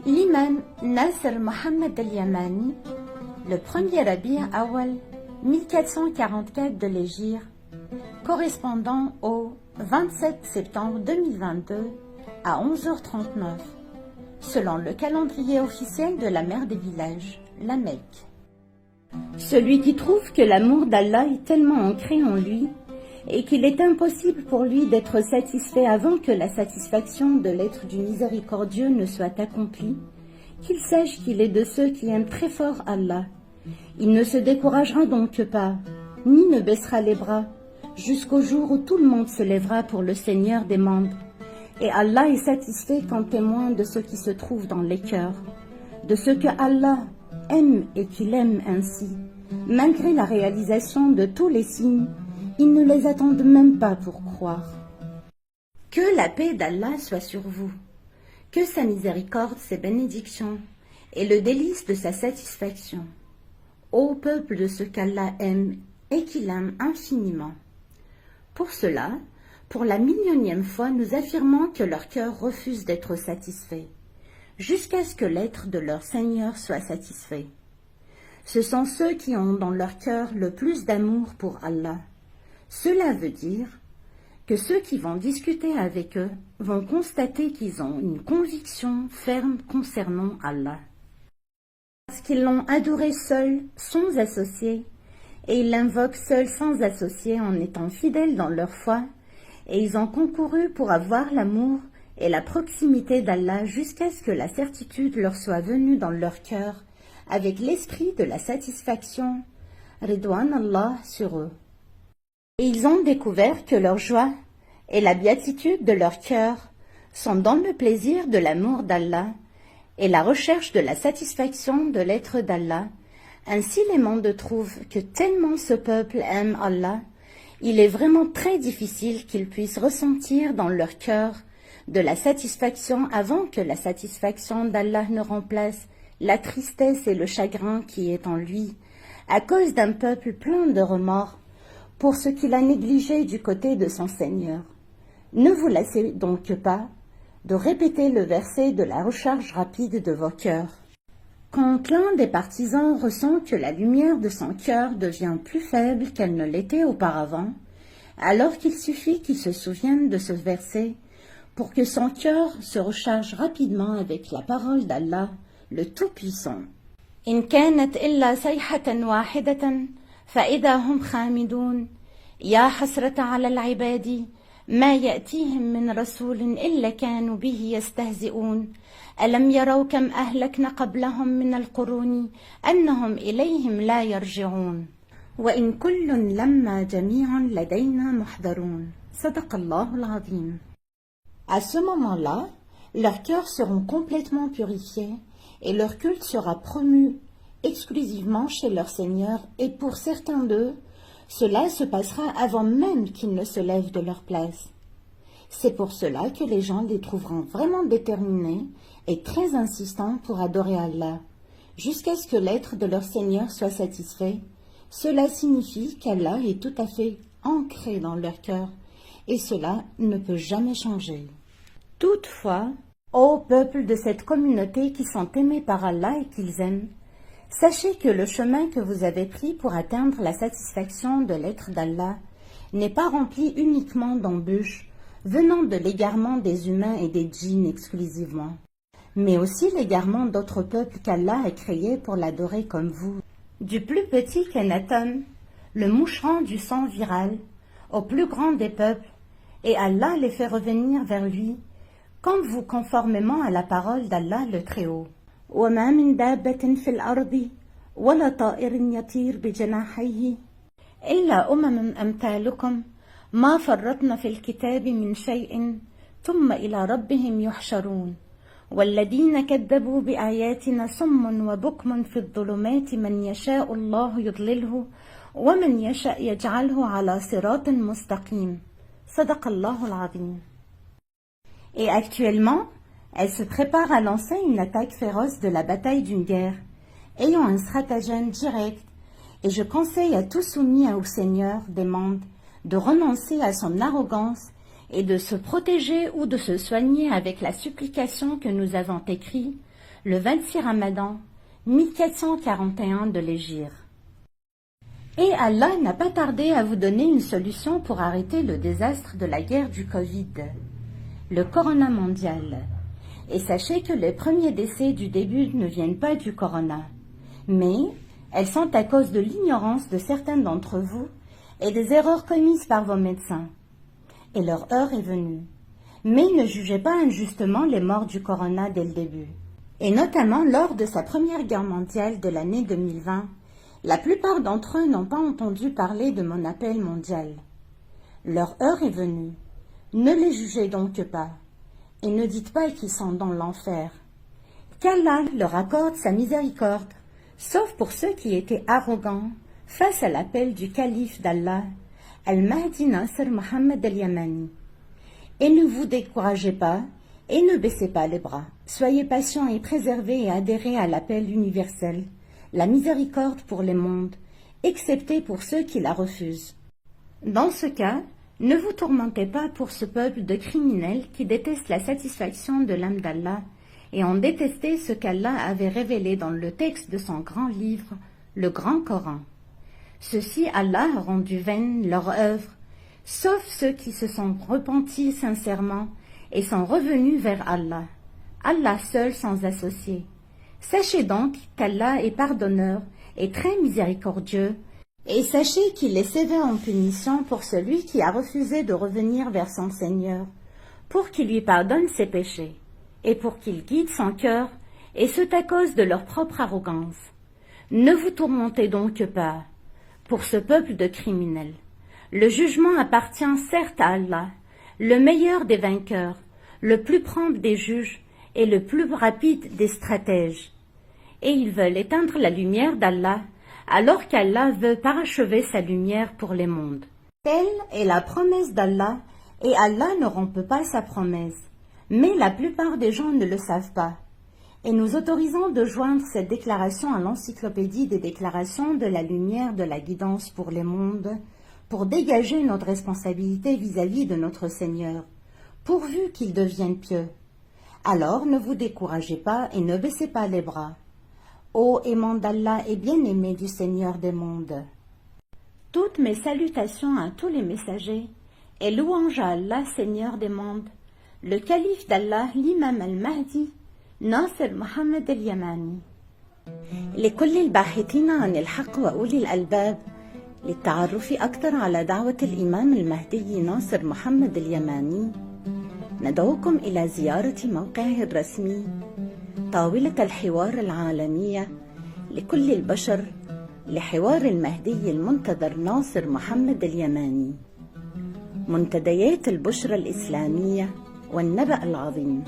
L'imam Nasr Mohammed al-Yamani, le premier Rabi' Awal 1444 de l'Hégire, correspondant au 27 septembre 2022 à 11h39, selon le calendrier officiel de la mère des villages, la Mecque. Celui qui trouve que l'amour d'Allah est tellement ancré en lui et qu'il est impossible pour lui d'être satisfait avant que la satisfaction de l'être du miséricordieux ne soit accomplie, qu'il sache qu'il est de ceux qui aiment très fort Allah. Il ne se découragera donc pas, ni ne baissera les bras, jusqu'au jour où tout le monde se lèvera pour le Seigneur des mondes. Et Allah est satisfait qu'en témoin de ce qui se trouve dans les cœurs, de ce que Allah aime et qu'il aime ainsi. Malgré la réalisation de tous les signes, ils ne les attendent même pas pour croire. Que la paix d'Allah soit sur vous, que sa miséricorde, ses bénédictions et le délice de sa satisfaction, ô peuple de ce qu'Allah aime et qu'il aime infiniment. Pour cela, pour la millionième fois, nous affirmons que leur cœur refuse d'être satisfait, jusqu'à ce que l'être de leur Seigneur soit satisfait. Ce sont ceux qui ont dans leur cœur le plus d'amour pour Allah. Cela veut dire que ceux qui vont discuter avec eux vont constater qu'ils ont une conviction ferme concernant Allah. Parce qu'ils l'ont adoré seul, sans associé, et ils l'invoquent seul sans associé en étant fidèles dans leur foi, et ils ont concouru pour avoir l'amour et la proximité d'Allah jusqu'à ce que la certitude leur soit venue dans leur cœur avec l'esprit de la satisfaction, Ridwan Allah sur eux. Et ils ont découvert que leur joie et la béatitude de leur cœur sont dans le plaisir de l'amour d'Allah et la recherche de la satisfaction de l'être d'Allah. Ainsi les mondes trouvent que tellement ce peuple aime Allah, il est vraiment très difficile qu'ils puissent ressentir dans leur cœur de la satisfaction avant que la satisfaction d'Allah ne remplace la tristesse et le chagrin qui est en lui, à cause d'un peuple plein de remords pour ce qu'il a négligé du côté de son Seigneur. Ne vous lassez donc pas de répéter le verset de la recharge rapide de vos cœurs. Quand l'un des partisans ressent que la lumière de son cœur devient plus faible qu'elle ne l'était auparavant, alors qu'il suffit qu'il se souvienne de ce verset pour que son cœur se recharge rapidement avec la parole d'Allah, le Tout-Puissant. إن كانت إلا صيحة واحدة فإذا هم خامدون يا حسرة على العباد ما يأتيهم من رسول إلا كانوا به يستهزئون ألم يروا كم أهلكنا قبلهم من القرون أنهم إليهم لا يرجعون وإن كل لما جميع لدينا محضرون صدق الله العظيم. À ce moment-là, leurs cœurs seront complètement purifiés et leur culte sera promu exclusivement chez leur Seigneur, et pour certains d'eux, cela se passera avant même qu'ils ne se lèvent de leur place. C'est pour cela que les gens les trouveront vraiment déterminés et très insistants pour adorer Allah, jusqu'à ce que l'être de leur Seigneur soit satisfait. Cela signifie qu'Allah est tout à fait ancré dans leur cœur, et cela ne peut jamais changer. Toutefois, ô peuple de cette communauté qui sont aimés par Allah et qu'ils aiment, sachez que le chemin que vous avez pris pour atteindre la satisfaction de l'être d'Allah n'est pas rempli uniquement d'embûches venant de l'égarement des humains et des djinns exclusivement, mais aussi l'égarement d'autres peuples qu'Allah a créés pour l'adorer comme vous. Du plus petit qu'un atome, le moucheron du sang viral, au plus grand des peuples, et Allah les fait revenir vers lui, comme vous conformément à la parole d'Allah le Très-Haut. وما من دابة في الأرض ولا طائر يطير بجناحيه إلا أمثالكم ما فرطنا في الكتاب من شيء ثم إلى ربهم يحشرون والذين كذبوا بآياتنا صم وبكم في الظلمات من يشاء الله يضلله ومن يشاء يجعله على صراط مستقيم صدق الله العظيم. Et actuellement, elle se prépare à lancer une attaque féroce de la bataille d'une guerre, ayant un stratagème direct, et je conseille à tout soumis au Seigneur des mondes de renoncer à son arrogance et de se protéger ou de se soigner avec la supplication que nous avons écrite le 26 Ramadan 1441 de l'Hégire. Et Allah n'a pas tardé à vous donner une solution pour arrêter le désastre de la guerre du Covid, le corona mondial. Et sachez que les premiers décès du début ne viennent pas du corona, mais elles sont à cause de l'ignorance de certains d'entre vous et des erreurs commises par vos médecins. Et leur heure est venue. Mais ne jugez pas injustement les morts du corona dès le début. Et notamment lors de sa première guerre mondiale de l'année 2020, la plupart d'entre eux n'ont pas entendu parler de mon appel mondial. Leur heure est venue. Ne les jugez donc pas, et ne dites pas qu'ils sont dans l'enfer. Qu'Allah leur accorde sa miséricorde, sauf pour ceux qui étaient arrogants face à l'appel du calife d'Allah, Al-Mahdi Nasr Mohammed al-Yamani. Et ne vous découragez pas, et ne baissez pas les bras. Soyez patients et préservez et adhérez à l'appel universel, la miséricorde pour les mondes, excepté pour ceux qui la refusent. Dans ce cas, ne vous tourmentez pas pour ce peuple de criminels qui détestent la satisfaction de l'âme d'Allah et ont détesté ce qu'Allah avait révélé dans le texte de son grand livre, le Grand Coran. Ceux-ci, Allah a rendu vaine leur œuvre, sauf ceux qui se sont repentis sincèrement et sont revenus vers Allah, Allah seul sans associé. Sachez donc qu'Allah est pardonneur et très miséricordieux, et sachez qu'il est sévère en punition pour celui qui a refusé de revenir vers son Seigneur, pour qu'il lui pardonne ses péchés, et pour qu'il guide son cœur, et ce à cause de leur propre arrogance. Ne vous tourmentez donc pas pour ce peuple de criminels. Le jugement appartient certes à Allah, le meilleur des vainqueurs, le plus prompt des juges et le plus rapide des stratèges. Et ils veulent éteindre la lumière d'Allah, alors qu'Allah veut parachever sa lumière pour les mondes. Telle est la promesse d'Allah, et Allah ne rompt pas sa promesse. Mais la plupart des gens ne le savent pas. Et nous autorisons de joindre cette déclaration à l'encyclopédie des déclarations de la lumière de la guidance pour les mondes, pour dégager notre responsabilité vis-à-vis de notre Seigneur, pourvu qu'il devienne pieux. Alors ne vous découragez pas et ne baissez pas les bras. Ô aimant d'Allah et bien-aimé du Seigneur des mondes. Toutes mes salutations à tous les messagers et louange à Allah, Seigneur des mondes, le calife d'Allah, l'imam al-Mahdi, ناصر محمد اليماني. لكل الباحثين عن الحق وأولي الألباب، للتعرف أكثر على دعوة الإمام المهدي ناصر محمد اليماني، ندعوكم إلى زيارة موقعه الرسمي طاولة الحوار العالمية لكل البشر لحوار المهدي المنتظر ناصر محمد اليماني، منتديات البشرى الإسلامية والنبأ العظيم.